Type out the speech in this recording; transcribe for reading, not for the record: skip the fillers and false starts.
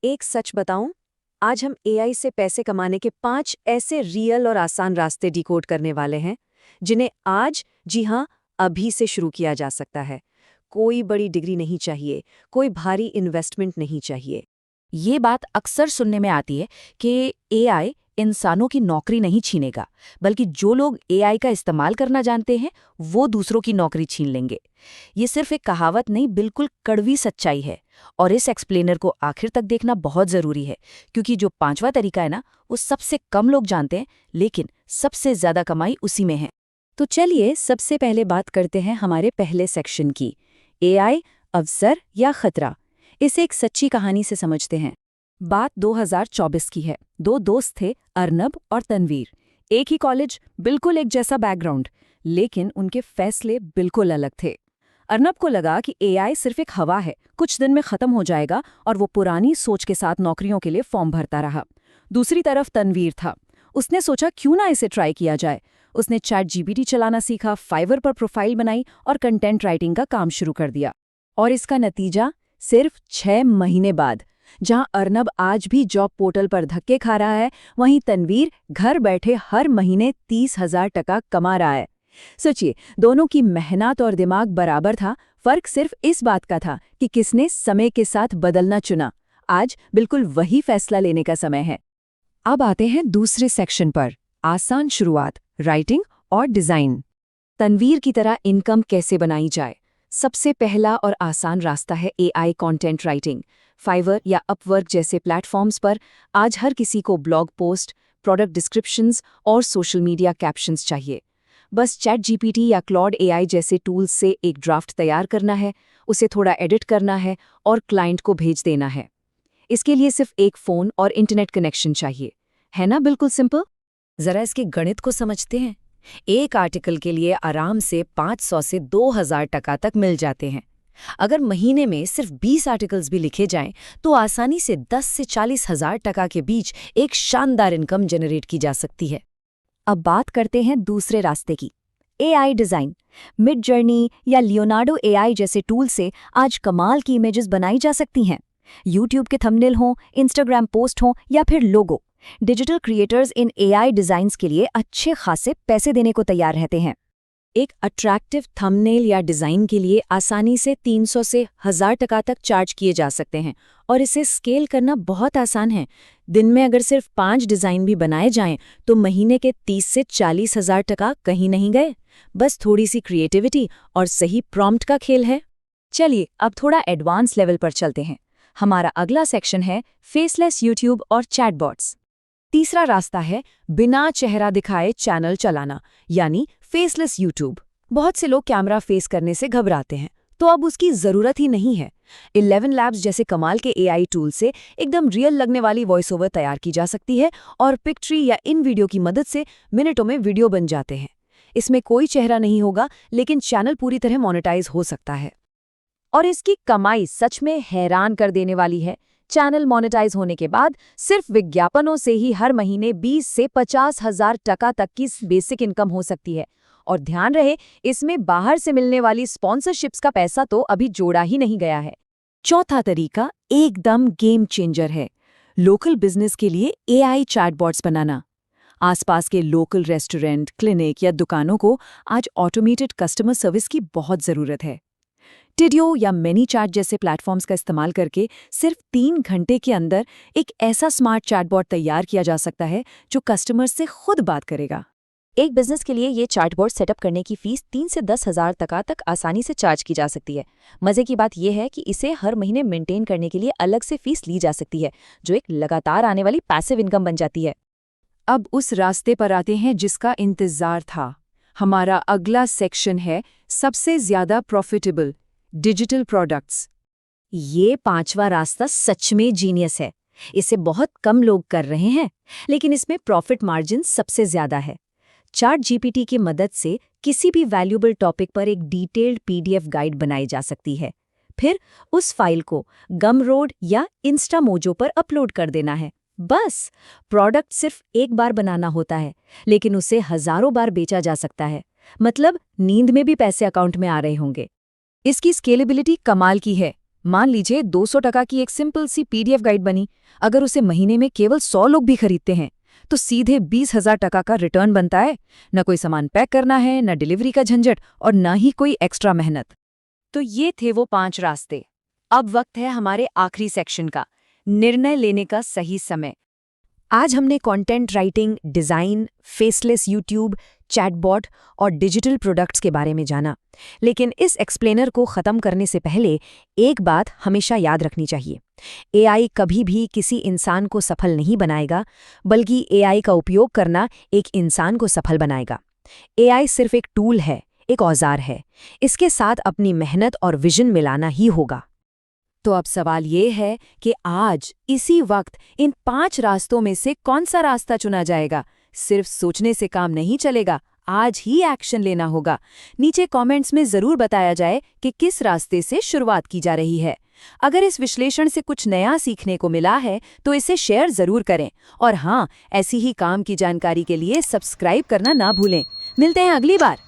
एक सच बताऊं, आज हम एआई से पैसे कमाने के 5 ऐसे रियल और आसान रास्ते डिकोड करने वाले हैं जिन्हें आज, जी हाँ, अभी से शुरू किया जा सकता है। कोई बड़ी डिग्री नहीं चाहिए, कोई भारी इन्वेस्टमेंट नहीं चाहिए। ये बात अक्सर सुनने में आती है कि एआई इंसानों की नौकरी नहीं छीनेगा, बल्कि जो लोग एआई का इस्तेमाल करना जानते हैं वो दूसरों की नौकरी छीन लेंगे। ये सिर्फ एक कहावत नहीं, बिल्कुल कड़वी सच्चाई है। और इस एक्सप्लेनर को आखिर तक देखना बहुत जरूरी है, क्योंकि जो पांचवा तरीका है ना, वो सबसे कम लोग जानते हैं, लेकिन सबसे ज्यादा कमाई उसी में है। तो चलिए सबसे पहले बात करते हैं हमारे पहले सेक्शन की, एआई अवसर या खतरा। इसे एक सच्ची कहानी से समझते हैं। बात 2024 की है। दो दोस्त थे, अर्नब और तनवीर। एक ही कॉलेज, बिल्कुल एक जैसा बैकग्राउंड, लेकिन उनके फैसले बिल्कुल अलग थे। अर्नब को लगा कि एआई सिर्फ एक हवा है, कुछ दिन में खत्म हो जाएगा, और वो पुरानी सोच के साथ नौकरियों के लिए फॉर्म भरता रहा। दूसरी तरफ तनवीर था। उसने सोचा क्यों ना इसे ट्राई किया जाए। उसने चैट जीपीटी चलाना सीखा, फाइवर पर प्रोफाइल बनाई और कंटेंट राइटिंग का काम शुरू कर दिया। और इसका नतीजा सिर्फ 6 महीने बाद, जहां अर्नब आज भी जॉब पोर्टल पर धक्के खा रहा है, वहीं तनवीर घर बैठे हर महीने 30,000 टका कमा रहा है। सोचिए, दोनों की मेहनत और दिमाग बराबर था, फर्क सिर्फ इस बात का था कि किसने समय के साथ बदलना चुना। आज बिल्कुल वही फैसला लेने का समय है। अब आते हैं दूसरे सेक्शन पर, आसान शुरुआत, राइटिंग और डिजाइन। तनवीर की तरह इनकम कैसे बनाई जाए? सबसे पहला और आसान रास्ता है एआई कंटेंट राइटिंग। फाइवर या अपवर्क जैसे प्लेटफॉर्म्स पर आज हर किसी को ब्लॉग पोस्ट, प्रोडक्ट डिस्क्रिप्शंस और सोशल मीडिया कैप्शंस चाहिए। बस चैट जीपीटी या क्लॉड एआई जैसे टूल्स से एक ड्राफ्ट तैयार करना है, उसे थोड़ा एडिट करना है और क्लाइंट को भेज देना है। इसके लिए सिर्फ एक फ़ोन और इंटरनेट कनेक्शन चाहिए। है ना बिल्कुल सिंपल? जरा इसके गणित को समझते हैं। एक आर्टिकल के लिए आराम से 500 से 2,000 टका तक मिल जाते हैं। अगर महीने में सिर्फ 20 आर्टिकल्स भी लिखे जाएं, तो आसानी से 10 से 40,000 टका के बीच एक शानदार इनकम जनरेट की जा सकती है। अब बात करते हैं दूसरे रास्ते की, एआई डिज़ाइन। मिड जर्नी या लियोनार्डो एआई जैसे टूल से आज कमाल की इमेजेस बनाई जा सकती हैं। यूट्यूब के थंबनेल हों, इंस्टाग्राम पोस्ट हों या फिर लोगो, डिजिटल क्रिएटर्स इन एआई डिज़ाइंस के लिए अच्छे खासे पैसे देने को तैयार रहते हैं। एक अट्रैक्टिव थंबनेल या डिज़ाइन के लिए आसानी से 300 से 1,000 टका तक चार्ज किए जा सकते हैं, और इसे स्केल करना बहुत आसान है। दिन में अगर सिर्फ 5 डिज़ाइन भी बनाए जाएं, तो महीने के 30 से 40,000 टका कहीं नहीं गए। बस थोड़ी सी क्रिएटिविटी और सही प्रॉम्प्ट का खेल है। चलिए अब थोड़ा एडवांस लेवल पर चलते हैं। हमारा अगला सेक्शन है फेसलेस यूट्यूब और चैटबॉट्स। तीसरा रास्ता है बिना चेहरा दिखाए चैनल चलाना, यानी फेसलेस यूट्यूब। बहुत से लोग कैमरा फेस करने से घबराते हैं, तो अब उसकी जरूरत ही नहीं है। 11 लैब्स जैसे कमाल के एआई टूल से एकदम रियल लगने वाली वॉइस ओवर तैयार की जा सकती है, और पिक्ट्री या इन वीडियो की मदद से मिनटों में वीडियो बन जाते हैं। इसमें कोई चेहरा नहीं होगा, लेकिन चैनल पूरी तरह मोनेटाइज हो सकता है। और इसकी कमाई सच में हैरान कर देने वाली है। चैनल मोनेटाइज होने के बाद सिर्फ विज्ञापनों से ही हर महीने 20 से 50,000 टका तक की बेसिक इनकम हो सकती है। और ध्यान रहे, इसमें बाहर से मिलने वाली स्पॉन्सरशिप्स का पैसा तो अभी जोड़ा ही नहीं गया है। चौथा तरीका एकदम गेम चेंजर है, लोकल बिजनेस के लिए एआई चैटबॉट्स बनाना। आसपास के लोकल रेस्टोरेंट, क्लिनिक या दुकानों को आज ऑटोमेटेड कस्टमर सर्विस की बहुत ज़रूरत है। टिडियो या मैनीचैट जैसे प्लेटफॉर्म्स का इस्तेमाल करके सिर्फ 3 घंटे के अंदर एक ऐसा स्मार्ट चैटबॉट तैयार किया जा सकता है जो कस्टमर से खुद बात करेगा। एक बिजनेस के लिए ये चैटबॉट सेटअप करने की फीस 3 से 10,000 टका तक आसानी से चार्ज की जा सकती है। मजे की बात यह है कि इसे हर महीने मेंटेन करने के लिए अलग से फीस ली जा सकती है, जो एक लगातार आने वाली पैसिव इनकम बन जाती है। अब उस रास्ते पर आते हैं जिसका इंतजार था। हमारा अगला सेक्शन है सबसे ज्यादा प्रॉफिटेबल, डिजिटल प्रोडक्ट्स। ये पांचवा रास्ता सच में जीनियस है। इसे बहुत कम लोग कर रहे हैं, लेकिन इसमें प्रॉफिट मार्जिन सबसे ज्यादा है। चैट जीपीटी की मदद से किसी भी वैल्यूएबल टॉपिक पर एक डिटेल्ड पीडीएफ गाइड बनाई जा सकती है। फिर उस फाइल को गमरोड या इंस्टामोजो पर अपलोड कर देना है। बस प्रोडक्ट सिर्फ एक बार बनाना होता है, लेकिन उसे हजारों बार बेचा जा सकता है। मतलब नींद में भी पैसे अकाउंट में आ रहे होंगे। इसकी स्केलेबिलिटी कमाल की है। मान लीजिए 200 टका की एक सिंपल सी PDF गाइड बनी। अगर उसे महीने में केवल 100 लोग भी खरीदते हैं तो सीधे 20,000 टका का रिटर्न बनता है। न कोई सामान पैक करना है, न डिलीवरी का झंझट और न ही कोई एक्स्ट्रा मेहनत। तो ये थे वो 5 रास्ते। अब वक्त है हमारे आखिरी सेक्शन का, निर्णय लेने का सही समय। आज हमने content writing, design, faceless YouTube, chatbot और डिजिटल प्रोडक्ट्स के बारे में जाना। लेकिन इस एक्सप्लेनर को ख़त्म करने से पहले एक बात हमेशा याद रखनी चाहिए। AI कभी भी किसी इंसान को सफल नहीं बनाएगा, बल्कि AI का उपयोग करना एक इंसान को सफल बनाएगा। AI सिर्फ एक टूल है, एक औजार है। इसके साथ अपनी मेहनत और विजन मिलाना ही होगा। तो अब सवाल ये है कि आज इसी वक्त इन 5 रास्तों में से कौन सा रास्ता चुना जाएगा? सिर्फ सोचने से काम नहीं चलेगा, आज ही एक्शन लेना होगा। नीचे कमेंट्स में ज़रूर बताया जाए कि किस रास्ते से शुरुआत की जा रही है। अगर इस विश्लेषण से कुछ नया सीखने को मिला है तो इसे शेयर ज़रूर करें। और हाँ, ऐसी ही काम की जानकारी के लिए सब्सक्राइब करना ना भूलें। मिलते हैं अगली बार।